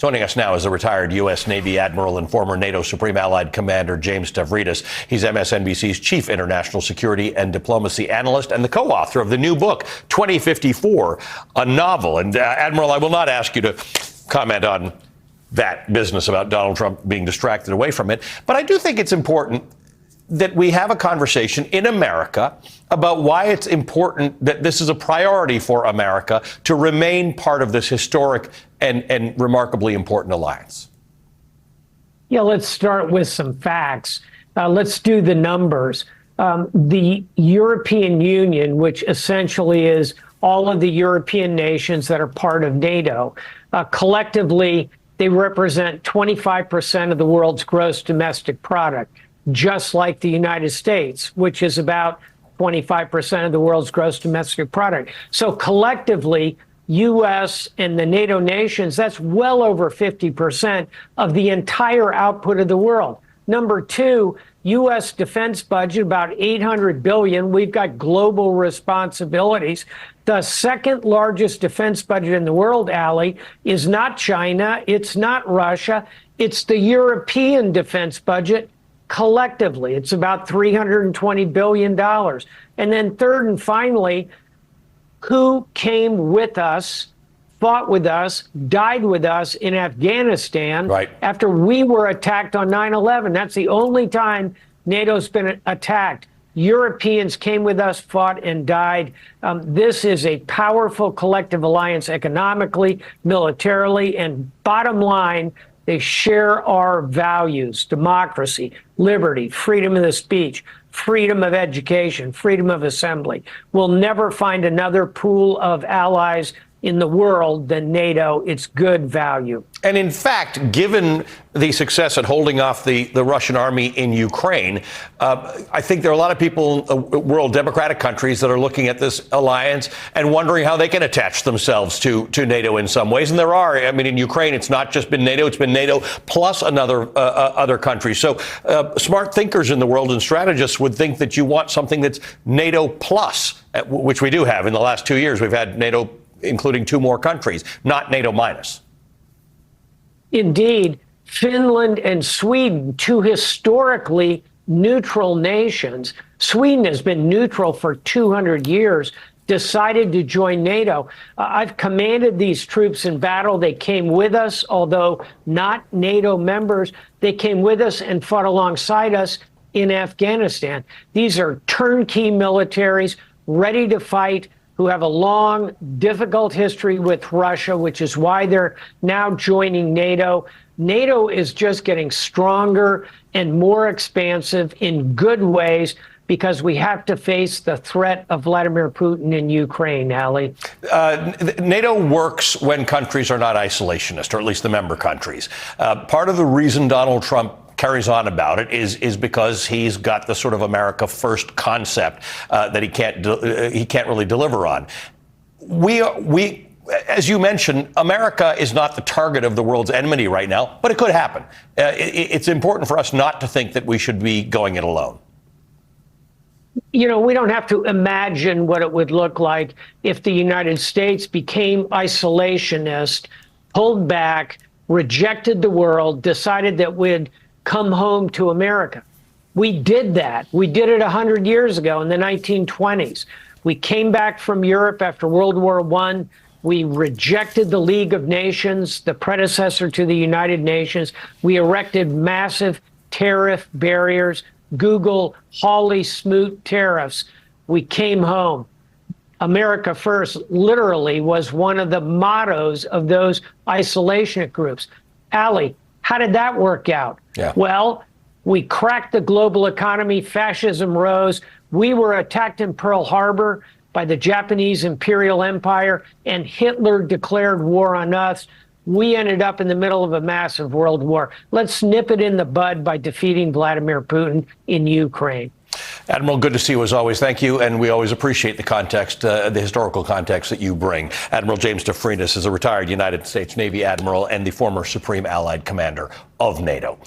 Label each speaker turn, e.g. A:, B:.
A: Joining us now is the retired U.S. Navy Admiral and former NATO Supreme Allied Commander James Stavridis. He's MSNBC's chief international security and diplomacy analyst and the co-author of the new book, 2054, a novel. And Admiral, I will not ask you to comment on that business about Donald Trump being distracted away from it, but I do think it's important that we have a conversation in America about why it's important that this is a priority for America to remain part of this historic and remarkably important alliance.
B: Yeah, let's start with some facts. Let's do the numbers. The European Union, which essentially is all of the European nations that are part of NATO, collectively, they represent 25% of the world's gross domestic product, just like the United States, which is about 25% of the world's gross domestic product. So collectively, U.S. and the NATO nations, that's well over 50% of the entire output of the world. Number two, U.S. defense budget, about $800 billion. We've got global responsibilities. The second largest defense budget in the world, Allie, is not China. It's not Russia. It's the European defense budget. Collectively, it's about $320 billion. And then third and finally, who came with us, fought with us, died with us in Afghanistan after we were attacked on 9/11? That's the only time NATO's been attacked. Europeans came with us, fought and died. This is a powerful collective alliance economically, militarily, and bottom line, they share our values: democracy, liberty, freedom of the speech, freedom of education, freedom of assembly. We'll never find another pool of allies in the world than NATO. It's good value.
A: And in fact, given the success at holding off the Russian army in Ukraine, I think there are a lot of people in world democratic countries that are looking at this alliance and wondering how they can attach themselves to NATO in some ways. And there are. I mean, in Ukraine, it's not just been NATO. It's been NATO plus other countries. So smart thinkers in the world and strategists would think that you want something that's NATO plus, which we do have. In the last 2 years, we've had NATO including 2 more countries, not NATO minus.
B: Indeed, Finland and Sweden, 2 historically neutral nations. Sweden has been neutral for 200 years, decided to join NATO. I've commanded these troops in battle. They came with us, although not NATO members. They came with us and fought alongside us in Afghanistan. These are turnkey militaries ready to fight, who have a long, difficult history with Russia, which is why they're now joining NATO. NATO is just getting stronger and more expansive in good ways because we have to face the threat of Vladimir Putin in Ukraine, Allie.
A: NATO works when countries are not isolationist, or at least the member countries. Part of the reason Donald Trump carries on about it is because he's got the sort of America first concept that he can't really deliver on. We as you mentioned, America is not the target of the world's enmity right now, but it could happen. It's important for us not to think that we should be going it alone.
B: You know, we don't have to imagine what it would look like if the United States became isolationist, pulled back, rejected the world, decided that we'd come home to America. We did that. We did it 100 years ago in the 1920s. We came back from Europe after World War I. We rejected the League of Nations, the predecessor to the United Nations. We erected massive tariff barriers, Google, Hawley, Smoot tariffs. We came home. America First literally was one of the mottos of those isolationist groups. Allie, how did that work out?
A: Yeah.
B: Well, we cracked the global economy. Fascism rose. We were attacked in Pearl Harbor by the Japanese Imperial Empire, and Hitler declared war on us. We ended up in the middle of a massive world war. Let's nip it in the bud by defeating Vladimir Putin in Ukraine.
A: Admiral, good to see you as always. Thank you. And we always appreciate the context, the historical context that you bring. Admiral James Stavridis is a retired United States Navy admiral and the former Supreme Allied Commander of NATO.